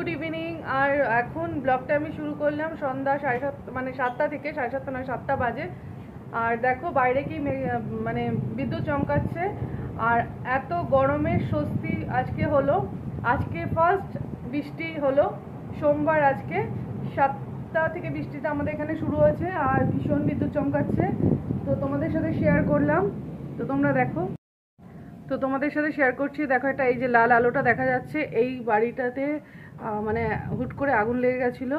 Good evening. আর এখন ব্লগটা আমি শুরু করলাম সন্ধ্যা 7:30 মানে 7টা থেকে, 7:30 নয় 7টা বাজে। আর দেখো বাইরে কি মানে বিদ্যুৎ চমকাচ্ছে। আর এত গরমের স্বস্তি আজকে হলো। আজকে ফার্স্ট বৃষ্টি হলো, সোমবার আজকে 7টা থেকে বৃষ্টিটা আমাদের এখানে শুরু হয়েছে। আর ভীষণ বিদ্যুৎ চমকাচ্ছে, তো তোমাদের সাথে শেয়ার করলাম। তো তোমরা দেখো, তো তোমাদের সাথে শেয়ার করছি। দেখো এটা, এই যে লাল আলোটা দেখা যাচ্ছে, এই বাড়িটাতে মানে হুট করে আগুন লেগে গেছিলো।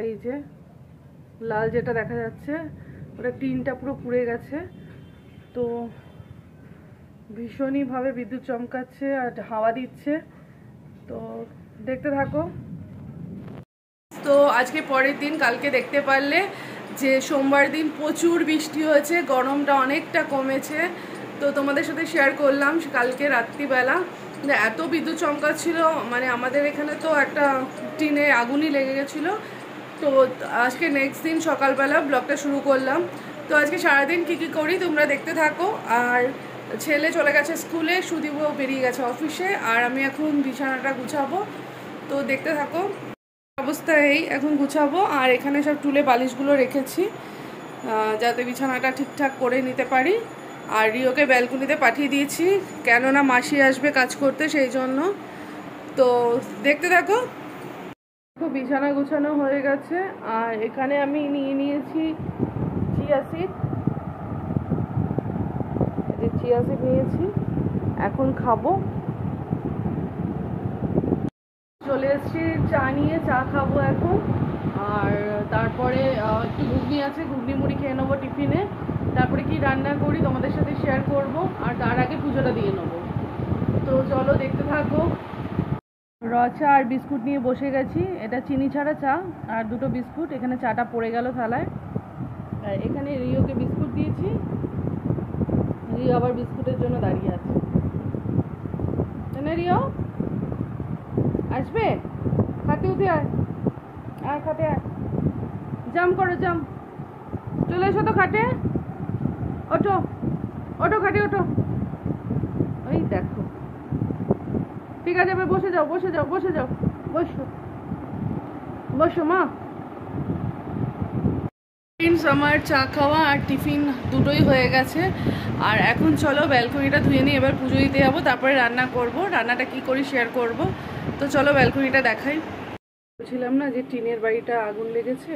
এই যে লাল যেটা দেখা যাচ্ছে, ওটা টিনটা পুরো পুড়ে গেছে। তো ভীষণইভাবে বিদ্যুৎ চমকাচ্ছে আর হাওয়া দিচ্ছে, তো দেখতে থাকো। তো আজকে পরের দিন, কালকে দেখতে পারলে যে সোমবার দিন প্রচুর বৃষ্টি হয়েছে, গরমটা অনেকটা কমেছে। তো তোমাদের সাথে শেয়ার করলাম কালকে রাত্রিবেলা এত বিদ্যুৎ চমকাচ্ছিল, মানে আমাদের এখানে তো একটা টিনে আগুনই লেগে গেছিলো। তো আজকে নেক্সট দিন সকালবেলা ব্লগটা শুরু করলাম। তো আজকে সারাদিন কী কী করি তোমরা দেখতে থাকো। আর ছেলে চলে গেছে স্কুলে, সুদীপও বেরিয়ে গেছে অফিসে, আর আমি এখন বিছানাটা গুছাবো। তো দেখতে থাকো। অবস্থা এই এখন গুছাবো। আর এখানে সব টুলে বালিশগুলো রেখেছি যাতে বিছানাটা ঠিকঠাক করে নিতে পারি। আর রিওকে ব্যালকনিতে পাঠিয়ে দিয়েছি, কেননা মাসি আসবে কাজ করতে, সেই জন্য। তো দেখতে থাকো। বিছানা গুছানো হয়ে গেছে। আর এখানে আমি নিয়ে নিয়েছি চিয়া সিড, নিয়েছি, এখন খাবো। চলে এসেছি চা নিয়ে, চা খাবো এখন। আর তারপরে একটু ঘুগনি আছে, ঘুগনি মুড়ি খেয়ে নেবো টিফিনে। তারপরে কি রান্না করি তোমাদের সাথে শেয়ার করব। আর তার আগে পুজোটা দিয়ে নেবো। তো চলো দেখতে থাকো। র চা আর বিস্কুট নিয়ে বসে গেছি। এটা চিনি ছাড়া চা আর দুটো বিস্কুট। এখানে চাটা পড়ে গেল থালায়। আর এখানে রিওকে বিস্কুট দিয়েছি, রিও আবার বিস্কুটের জন্য দাঁড়িয়ে আছে। না রিও আসবে, খাতে উঠে আয়, আর খাতে আয়, জাম করো জাম, চলে এসো তো খাটে, ওঠো ওঠো খাটে ওঠো। ওই দেখো, ঠিক আছে এবার বসে যাও, বসে যাও, বসে যাও, বসো বসো মা। আমার চা খাওয়া আর টিফিন দুটোই হয়ে গেছে। আর এখন চলো ব্যালকনিটা ধুয়ে নিই, এবার পুজো দিতে যাবো, তারপরে রান্না করব। রান্নাটা কি করি শেয়ার করব। তো চলো ব্যালকনিটা দেখাই। বলছিলাম না যে টিনের বাড়িটা আগুন লেগেছে,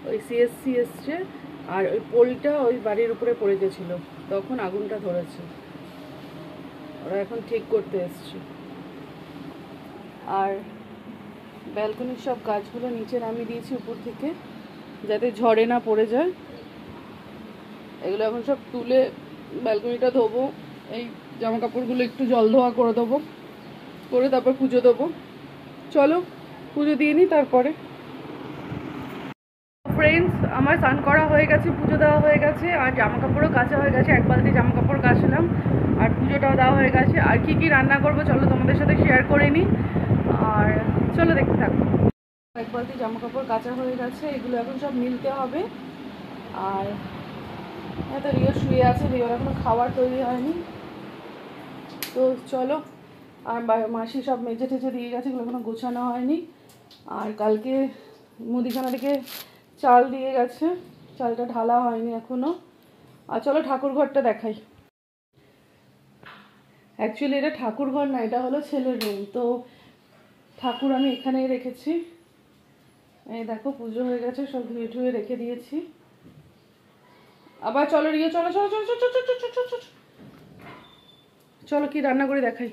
ওই সিএসসি এসছে, আর ওই পোলটা ওই বাড়ির উপরে পড়ে গেছিল, তখন আগুনটা ধরেছে। ওরা এখন ঠিক করতে এসছে। আর ব্যালকনির সব গাছগুলো নিচে নামিয়ে দিয়েছি উপর থেকে, যাতে ঝড়ে না পড়ে যায়। এগুলো এখন সব তুলে ব্যালকনিটা ধোবো। এই জামা কাপড়গুলো একটু জল ধোয়া করে দেবো, করে তারপর পুজো দেবো। চলো পুজো দিয়ে নিই তারপরে। ফ্রেন্ডস, আমার স্নান করা হয়ে গেছে, পুজো দেওয়া হয়ে গেছে, আর জামা কাপড়ও কাচা হয়ে গেছে। 1 বালতি জামা কাপড় কাচলাম, আর পুজোটাও দেওয়া হয়ে গেছে। আর কি কি রান্না করবো চলো তোমাদের সাথে শেয়ার করে নিই। আর চলো দেখতে থাকো। 1 বালতি জামা কাপড় কাচা হয়ে গেছে, এগুলো এখন সব মিলতে হবে। আর তো রিও শুয়ে আছে, রিওর এখনো খাবার তৈরি হয়নি। তো চলো। আর মাসি সব মেজে টেজে দিয়ে গেছে, এগুলো এখনো গোছানো হয়নি। আর কালকে মুদিখানা থেকে চাল দিয়ে গেছে, চালটা ঢালা হয়নি এখনো। আর চলো ঠাকুর ঘরটা দেখাই। অ্যাকচুয়ালি এটা ঠাকুর ঘর না, এটা হলো ছেলের রুম। তো ঠাকুর আমি এখানেই রেখেছি। এই দেখো পুজো হয়ে গেছে, সব ধুয়ে ধুয়ে রেখে দিয়েছি। আবার চলো রিও, চলো চলো চলো চলো চলো চলো চলো চলো কি রান্না করে দেখাই।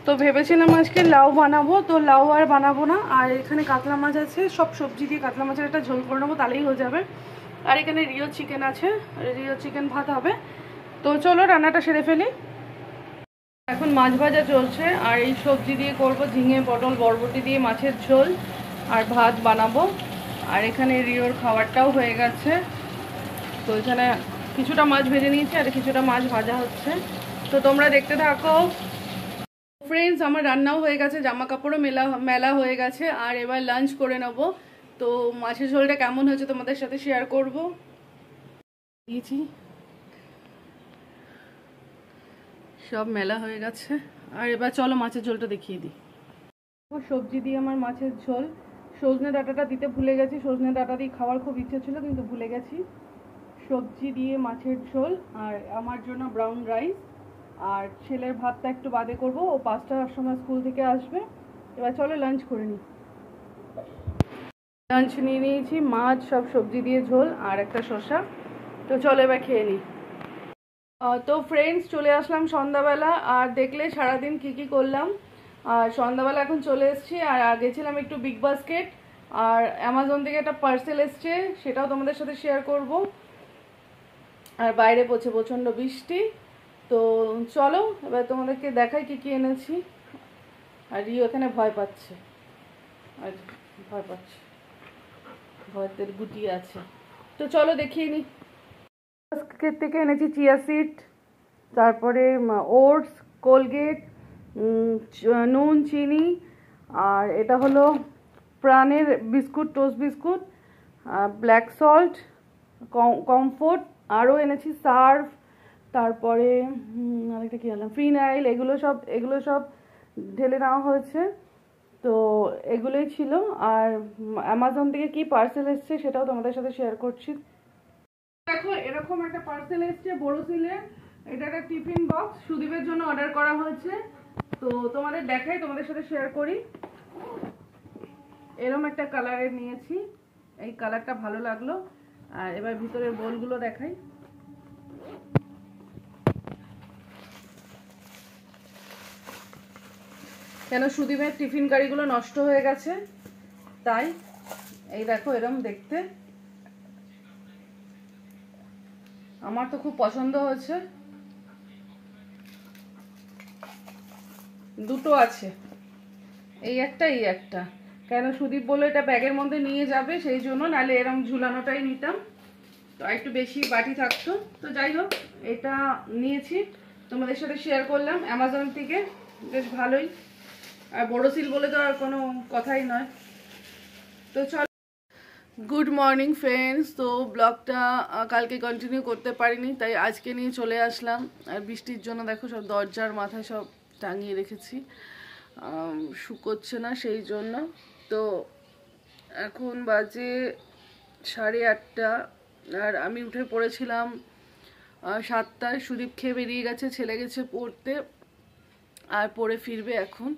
তো ভেবেছিলাম আজকে লাউ বানাবো, তো লাউ আর বানাবো না। আর এখানে কাতলা মাছ আছে, সব সবজি দিয়ে কাতলা মাছের একটা ঝোল করে নেবো, তাহলেই হয়ে যাবে। আর এখানে রিও চিকেন আছে, রিও চিকেন ভাত হবে। তো চলো রান্নাটা সেরে ফেলি। এখন মাছ ভাজা চলছে, আর এই সবজি দিয়ে করবো, ঝিঙে পটল বরবটি দিয়ে মাছের ঝোল, আর ভাত বানাবো। আর এখানে রিওর খাবারটাও হয়ে গেছে। তো এখানে কিছুটা মাছ ভেজে নিয়েছি, আর কিছুটা মাছ ভাজা হচ্ছে। তো তোমরা দেখতে থাকো। ফ্রেন্ডস, আমার রান্নাও হয়ে গেছে, জামা কাপড়ও মেলা হয়ে গেছে। আর এবার লাঞ্চ করে নেব। তো মাছের ঝোলটা কেমন হয়েছে তোমাদের সাথে শেয়ার করব। দিয়েছি, সব মেলা হয়ে গেছে। আর এবার চলো মাছের ঝোলটা দেখিয়ে দিই। সবজি দিয়ে আমার মাছের ঝোল, সজনে ডাঁটাটা দিতে ভুলে গেছি, সজনে ডাঁটা দিয়ে খাওয়ার খুব ইচ্ছে ছিল কিন্তু ভুলে গেছি। সবজি দিয়ে মাছের ঝোল, আর আমার জন্য ব্রাউন রাইস, আর ছেলের ভাতটা একটু বাদে করব, ও 5টার সময় স্কুল থেকে আসবে। এবার চলো লাঞ্চ করে নিই। লাঞ্চ নিয়ে নিয়েছি, মাছ, সব সবজি দিয়ে ঝোল আর একটা শসা। তো চলো এবার খেয়ে নিই। তো ফ্রেন্ডস, চলে আসলাম সন্ধ্যাবেলা, আর দেখলে সারাদিন কি করলাম। আর সন্ধ্যাবেলা এখন চলে এসেছি, আর গেছিলাম একটু বিগ বাস্কেট, আর অ্যামাজন থেকে একটা পার্সেল এসছে, সেটাও তোমাদের সাথে শেয়ার করব। আর বাইরে পড়ছে প্রচণ্ড বৃষ্টি। তো চলো এবার তোমাদেরকে দেখাই কি এনেছি। আর রিও এখানে ভয় পাচ্ছে, আর ভয় পাচ্ছে, ভয়ের গুটিয়ে আছে। তো চলো দেখিয়ে নিই। বাস্কেট থেকে এনেছি চিয়া সিড, তারপরে ওটস, কোলগেট, নুন, চিনি, আর এটা হলো প্রাণের biscuit, toast biscuit, black salt, comfort, আরও এনেছি সার্ফ, তারপরে আরেকটা কী আনলাম, ফিনাইল। এগুলো সব ঢেলে নেওয়া হয়েছে। তো এগুলোই ছিল। আর অ্যামাজন থেকে কি পার্সেল এসছে সেটাও তোমাদের সাথে শেয়ার করছি। দেখো, এরকম একটা পার্সেল এসছে বোরোসিলের। এটা একটা টিফিন বক্স, সুদীপের জন্য অর্ডার করা হয়েছে। তো তোমাদের দেখাই, তোমাদের সাথে শেয়ার করি। এরকম একটা কালারের নিয়েছি, এই কালারটা ভালো লাগলো। আর এবার ভিতরের বোলগুলো দেখাই। কেন সুদীপের টিফিন কারিগুলো নষ্ট হয়ে গেছে, তাই এই দেখো এরকম দেখতে। আমার তো খুব পছন্দ হয়েছে। দুটো আছে, এই একটা। কেন সুদীপ বললো এটা ব্যাগের মধ্যে নিয়ে যাবে, সেই জন্য, নাহলে এরকম ঝুলানোটাই নিতাম, তো একটু বেশি বাটি থাকতো। তো যাই হোক, এটা নিয়েছি, তোমাদের সাথে শেয়ার করলাম অ্যামাজন থেকে, বেশ ভালোই। আর বোরোসিল বলে তো আর কোনো কথাই নয়। তো চল, গুড মর্নিং ফ্রেন্ডস। তো ব্লগটা কালকে কন্টিনিউ করতে পারিনি, তাই আজকে নিয়ে চলে আসলাম। আর বৃষ্টির জন্য দেখো সব দরজার মাথায় সব টাঙিয়ে রেখেছি, শুকোচ্ছে না, সেই জন্য। তো এখন বাজে 8:30, আর আমি উঠে পড়েছিলাম 7টায়। সুদীপ খেয়ে বেরিয়ে গেছে, ছেলে গেছে পড়তে, আর পড়ে ফিরবে এখন।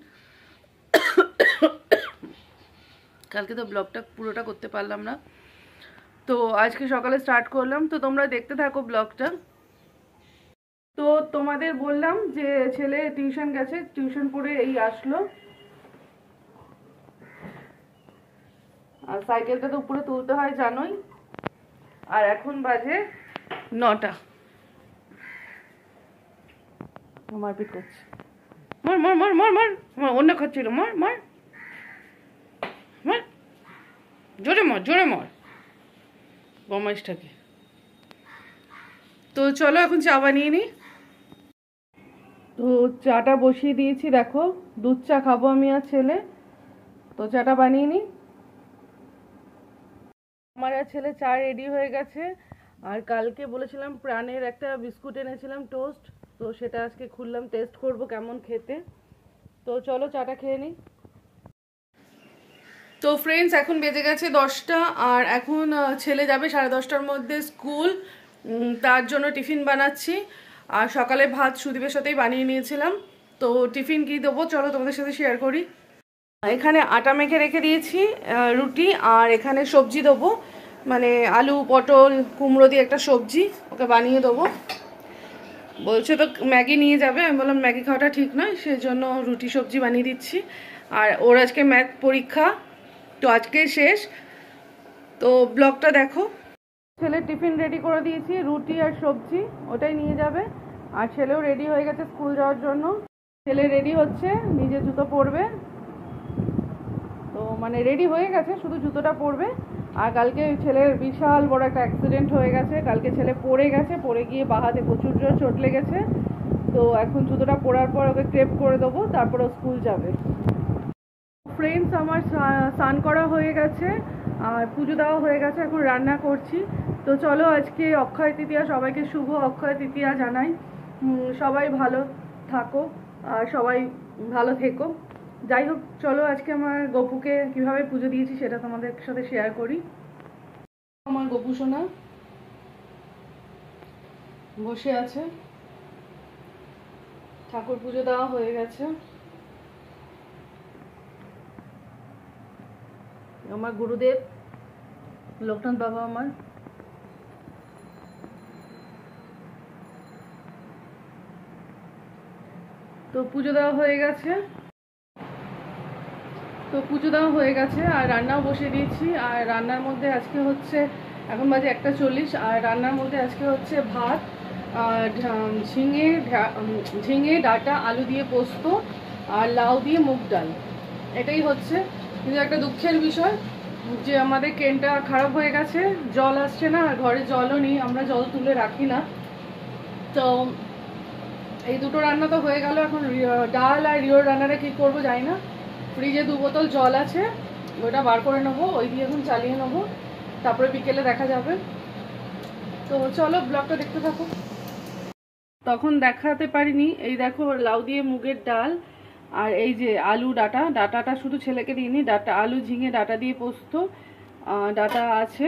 কালকে তো ব্লগটা পুরোটা করতে পারলাম না, তো আজকে সকালে স্টার্ট করলাম। তো তোমরা দেখতে থাকো ব্লগটা। তো তোমাদের বললাম যে ছেলে টিউশন গেছে, টিউশন পড়ে এই আসলো। আর সাইকেলটা তো উপরে তুলতে হয় জানোই। আর এখন বাজে 9টা। মারপিট করছে, মার মার মার মার মার মার, অন্য খাচ্ছিল, মার মার মার, জোরে মার, জোরে মার বমাইশটাকে। তো চলো এখন চা বানিয়ে নিই। তো চাটা বসিয়ে দিয়েছি, দেখো দুধ চা খাবো আমি আর ছেলে। তো চাটা বানিয়ে নিই। আমার আর ছেলে চা রেডি হয়ে গেছে। আর কালকে বলেছিলাম প্রাণের একটা বিস্কুট এনেছিলাম, টোস্ট, তো সেটা আজকে খুললাম, টেস্ট করব কেমন খেতে। তো চলো চাটা খেয়ে নিই। তো ফ্রেন্ডস, এখন বেজে গেছে 10টা, আর এখন ছেলে যাবে 10:30টার মধ্যে স্কুল, তার জন্য টিফিন বানাচ্ছি। আর সকালে ভাত সুদীপের সাথেই বানিয়ে নিয়েছিলাম। তো টিফিন কি দেবো চলো তোমাদের সাথে শেয়ার করি। এখানে আটা মেখে রেখে দিয়েছি, রুটি, আর এখানে সবজি দেবো, মানে আলু, পটল, কুমড়ো দিয়ে একটা সবজি, ওকে বানিয়ে দেবো। বলছে তো ম্যাগি নিয়ে যাবে, আমি বললাম ম্যাগি খাওয়াটা ঠিক নয়, সেই জন্য রুটি সবজি বানিয়ে দিচ্ছি। আর ওর আজকে ম্যাথ পরীক্ষা, তো আজকে শেষ। তো ব্লগটা দেখো। ছেলের টিফিন রেডি করে দিয়েছি, রুটি আর সবজি, ওটাই নিয়ে যাবে। আর ছেলেও রেডি হয়ে গেছে স্কুল যাওয়ার জন্য। ছেলে রেডি হচ্ছে, নিজে জুতো পরবে, তো মানে রেডি হয়ে গেছে, শুধু জুতোটা পরবে। আর কালকে ছেলের বিশাল বড় একটা অ্যাক্সিডেন্ট হয়ে গেছে, কালকে ছেলে পড়ে গেছে, পড়ে গিয়ে বাঁ হাতে প্রচুর জোর চোট লেগেছে। তো এখন জুতোটা পরার পর ওকে ক্রেপ করে দেবো, তারপর ও স্কুল যাবে। ফ্রেন্ডস, আমার স্নান করা হয়ে গেছে, আর পুজো দেওয়া হয়ে গেছে, এখন রান্না করছি। তো চলো আজকে অক্ষয় তৃতীয়া, সবাইকে শুভ অক্ষয় তৃতীয়া জানাই। সবাই ভালো থাকো আর সবাই ভালো থেকো। যাই হোক, চলো আজকে আমার গপুকে কিভাবে পুজো দিয়েছি সেটা তোমাদের সাথে শেয়ার করি। আমার গপু সোনা বসে আছে, ঠাকুর পুজো দেওয়া হয়ে গেছে। আমার গুরুদেব লোকনাথ বাবা আমার। তো পুজো দেওয়া হয়ে গেছে, আর রান্নাও বসিয়ে দিয়েছি। আর রান্নার মধ্যে আজকে হচ্ছে, এখন বাজে 1:40, আর রান্নার মধ্যে আজকে হচ্ছে ভাত, আর ঝিঙে ডাঁটা আলু দিয়ে পোস্ত, আর লাউ দিয়ে মুগ ডাল, এটাই হচ্ছে। কিন্তু একটা দুঃখের বিষয় যে আমাদের কেনটা খারাপ হয়ে গেছে, জল আসছে না, আর ঘরে জলও নেই, আমরা জল তুলে রাখি না। তো এই দুটো রান্না তো হয়ে গেল। এখন ডাল আর রিওর রান্নাটা কী করবো জানি না। ফ্রিজে 2 বোতল জল আছে, ওইটা বার করে নেবো, ওই দিয়ে এখন চালিয়ে নেবো, তারপরে বিকেলে দেখা যাবে। তো চলো ব্লগটা দেখতে থাকো। তখন দেখাতে পারিনি, এই দেখো লাউ দিয়ে মুগের ডাল, আর এই যে আলু ডাটাটা শুধু ছেলেকে দিইনি, আলু ঝিঙে ডাটা দিয়ে পোস্ত, ডাটা আছে,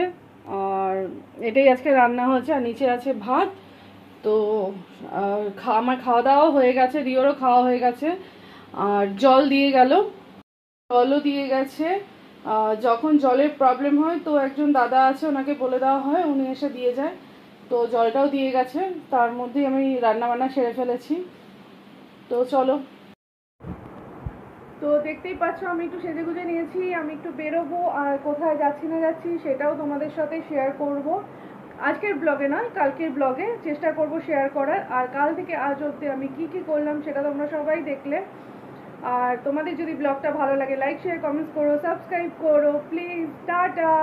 আর এটাই আজকে রান্না হয়েছে। আর নিচে আছে ভাত। তো আমার খাওয়া দাওয়া হয়ে গেছে, রিওরও খাওয়া হয়ে গেছে। আর জলও দিয়ে গেছে। যখন জলের প্রবলেম হয় তো একজন দাদা আছে, ওনাকে বলে দেওয়া হয়, উনি এসে দিয়ে যায়। তো জলটাও দিয়ে গেছে, তার মধ্যেই আমি রান্না বান্না সেরে ফেলেছি। তো চলো। তো দেখতেই পাচ্ছ আমি একটু সেজেগুজে নিয়েছি, আমি একটু বেরোবো, আর কোথায় যাচ্ছি না যাচ্ছি সেটাও তোমাদের সাথে শেয়ার করব। আজকের ব্লগে নয়, কালকের ব্লগে চেষ্টা করব শেয়ার করার। আর কাল থেকে আজ অবধি আমি কি কি করলাম সেটা তোমরা সবাই দেখলে। আর তোমাদের যদি ব্লগটা ভালো লাগে, লাইক শেয়ার কমেন্টস করো, সাবস্ক্রাইব করো প্লিজ। টাটা।